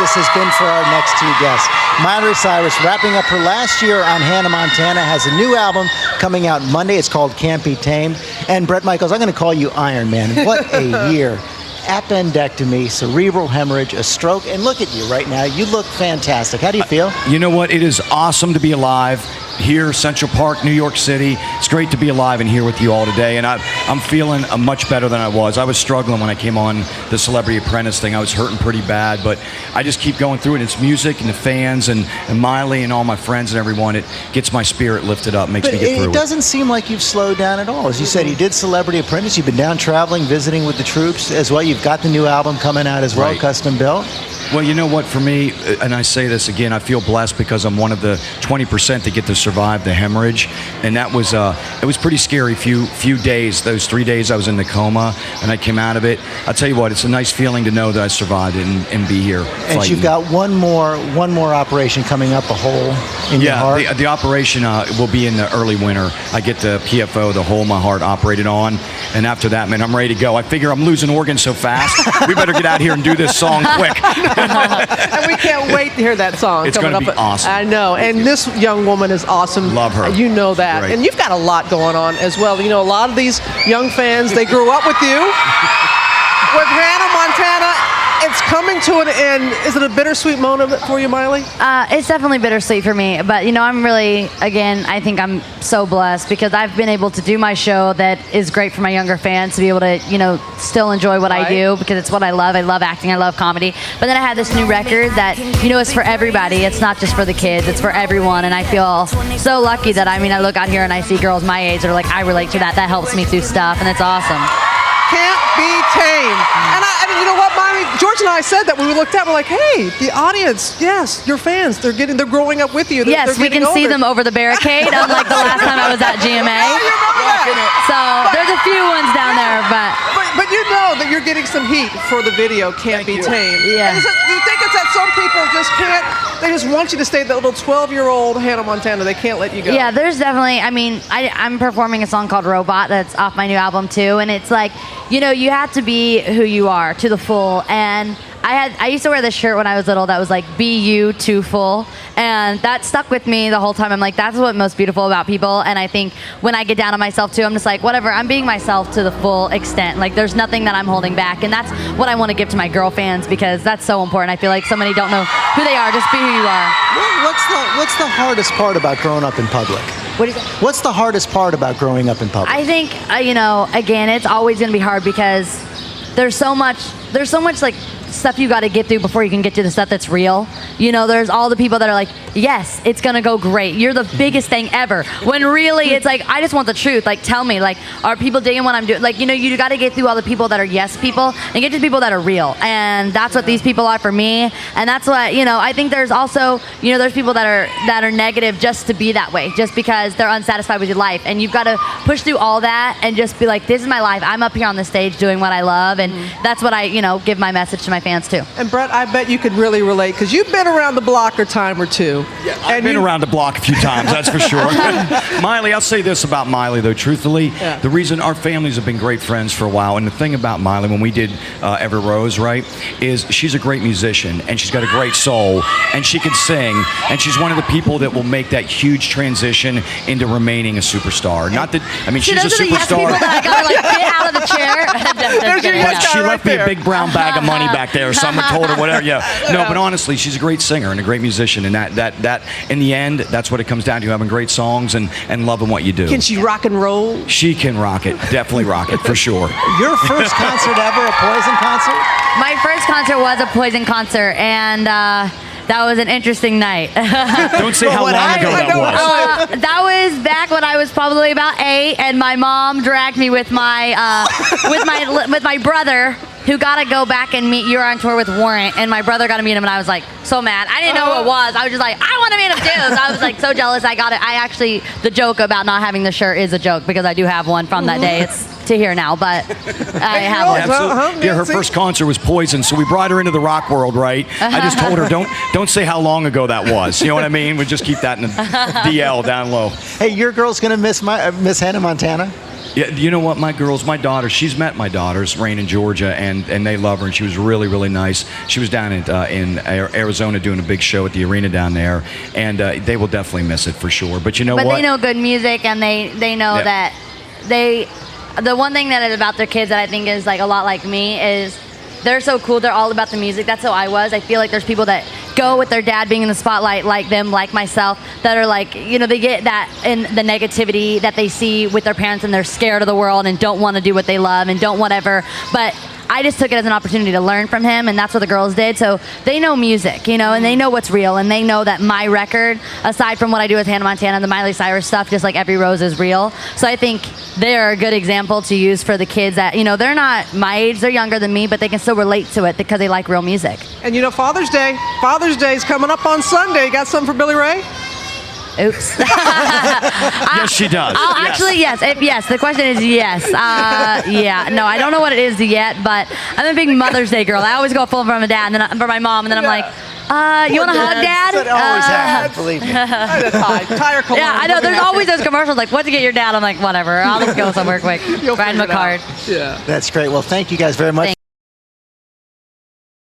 this has been for our next two guests. Miley Cyrus, wrapping up her last year on Hannah Montana, has a new album coming out Monday. It's called Can't Be Tamed. And Bret Michaels, I'm going to call you Iron Man. What a year. Appendectomy, cerebral hemorrhage, a stroke, and look at you right now. You look fantastic. How do you feel? You know what? It is awesome to be alive here, Central Park, New York City. It's great to be alive and here with you all today, and I'm feeling much better than I was. I was struggling when I came on the Celebrity Apprentice thing. I was hurting pretty bad, but I just keep going through it. It's music and the fans and Miley and all my friends and everyone. It gets my spirit lifted up, makes me get through it. It doesn't seem like you've slowed down at all. As you said, you did Celebrity Apprentice. You've been down traveling, visiting with the troops as well. You've got the new album coming out as well, right. Custom Built. Well, you know what, for me, and I say this again, I feel blessed because I'm one of the 20% that get to survive the hemorrhage, and that was it was pretty scary few days. Those 3 days I was in the coma and I came out of it. I'll tell you what, it's a nice feeling to know that I survived it and be here and fighting. You've got one more operation coming up, a hole in your heart. Yeah, the operation will be in the early winter. I get the PFO, the hole in my heart, operated on, and after that, man, I'm ready to go. I figure I'm losing organs so fast, we better get out here and do this song quick. And we can't wait to hear that song. It's going to be awesome. I know. And this young woman is awesome. Love her. You know that. Great. And you've got a lot going on as well. You know, a lot of these young fans, they grew up with you. With Hannah Montana, it's coming to an end. Is it a bittersweet moment for you, Miley? It's definitely bittersweet for me. But, you know, I'm really, again, I think I'm so blessed because I've been able to do my show that is great for my younger fans to be able to, you know, still enjoy what I do because it's what I love. I love acting. I love comedy. But then I have this new record that, you know, is for everybody. It's not just for the kids. It's for everyone. And I feel so lucky that, I mean, I look out here and I see girls my age that are like, I relate to that. That helps me through stuff. And it's awesome. Can't be tamed. And you know what, Miley? George and I said that when we looked at, we're like, hey, the audience, yes, your fans, they're growing up with you. Yes, we can see them over the barricade, unlike the last time I was at GMA. So there's a few ones down there, but you know that you're getting some heat for the video Can't Be Tamed. Yeah. Do you think it's that some people just can't, they just want you to stay that little 12-year-old Hannah Montana, they can't let you go? Yeah, there's definitely, I mean, I'm performing a song called Robot that's off my new album too, and it's like, you know, you have to be who you are to the full, and I used to wear this shirt when I was little that was like, be you to full, and that stuck with me the whole time. I'm like, that's what's most beautiful about people, and I think when I get down on myself too, I'm just like, whatever, I'm being myself to the full extent. Like, there's nothing that I'm holding back, and that's what I want to give to my girl fans because that's so important. I feel like so many don't know who they are, just be who you are. What's the hardest part about growing up in public? What is it? What's the hardest part about growing up in public? I think, you know, again, it's always going to be hard because there's so much like stuff you got to get through before you can get to the stuff that's real. You know, there's all the people that are like, yes, it's gonna go great. You're the biggest thing ever. When really it's like, I just want the truth. Like, tell me, like, are people digging what I'm doing? Like, you know, you got to get through all the people that are yes people and get to the people that are real. And that's what these people are for me. And that's what, you know, I think there's also, you know, there's people that are negative just to be that way, just because they're unsatisfied with your life. And you've got to push through all that and just be like, this is my life. I'm up here on the stage doing what I love. And that's what I, you know, give my message to my fans too. And Bret, I bet you could really relate because you've been around the block a time or two. Yeah, I've been around the block a few times, that's for sure. Miley, I'll say this about Miley though, truthfully, the reason our families have been great friends for a while, and the thing about Miley when we did Everett Rose, right, is she's a great musician and she's got a great soul and she can sing and she's one of the people that will make that huge transition into remaining a superstar. Not that, I mean, she's a superstar. Yes, that I gotta like get out of the chair. But she left me a big brown bag of money back there. Someone told her whatever. Yeah. No, but honestly, she's a great singer and a great musician, and that in the end, that's what it comes down to: having great songs and loving what you do. Can she rock and roll? She can rock it. Definitely rock it for sure. Your first concert ever, a Poison concert? My first concert was a Poison concert, and that was an interesting night. Don't say how long ago that was. That was back when I was probably about 8, and my mom dragged me with my with my brother, who got to go back and meet. You were on tour with Warrant, and my brother got to meet him, and I was like so mad. I didn't know who it was. I was just like, I want to meet him too. So I was like so jealous. I got it. I actually, the joke about not having the shirt is a joke because I do have one from that day. It's to here now, but I have one. Yeah, her first concert was Poison, so we brought her into the rock world, right? I just told her, don't say how long ago that was. You know what I mean? We just keep that in the DL down low. Hey, your girl's gonna miss Hannah Montana? Yeah, you know what? My daughter, she's met my daughters, Rain in Georgia, and they love her, and she was really, really nice. She was down in Arizona doing a big show at the arena down there, and they will definitely miss it for sure. But you know what? But they know good music, and they know that the one thing that is about their kids that I think is like a lot like me is they're so cool. They're all about the music. That's how I was. I feel like there's people that go with their dad being in the spotlight like them, like myself, that are like, you know, they get that in the negativity that they see with their parents, and they're scared of the world and don't want to do what they love and don't whatever. But I just took it as an opportunity to learn from him, and that's what the girls did. So they know music, you know, and they know what's real, and they know that my record, aside from what I do with Hannah Montana and the Miley Cyrus stuff, just like Every Rose is real. So I think they're a good example to use for the kids that, you know, they're not my age, they're younger than me, but they can still relate to it because they like real music. And you know, Father's Day is coming up on Sunday. Got something for Billy Ray? Oops. Yes, she does. Yes. Actually, yes. Yes, the question is yes. Yeah. No, I don't know what it is yet, but I'm a big Mother's Day girl. I always go full from a dad, and then for my mom, and then I'm like, you want to hug, Dad? That always happens, believe me. Tire cologne. Yeah, I know. There's always those commercials like, what to get your dad? I'm like, whatever. I'll just go somewhere quick. Ride my card. Yeah. That's great. Well, thank you guys very much.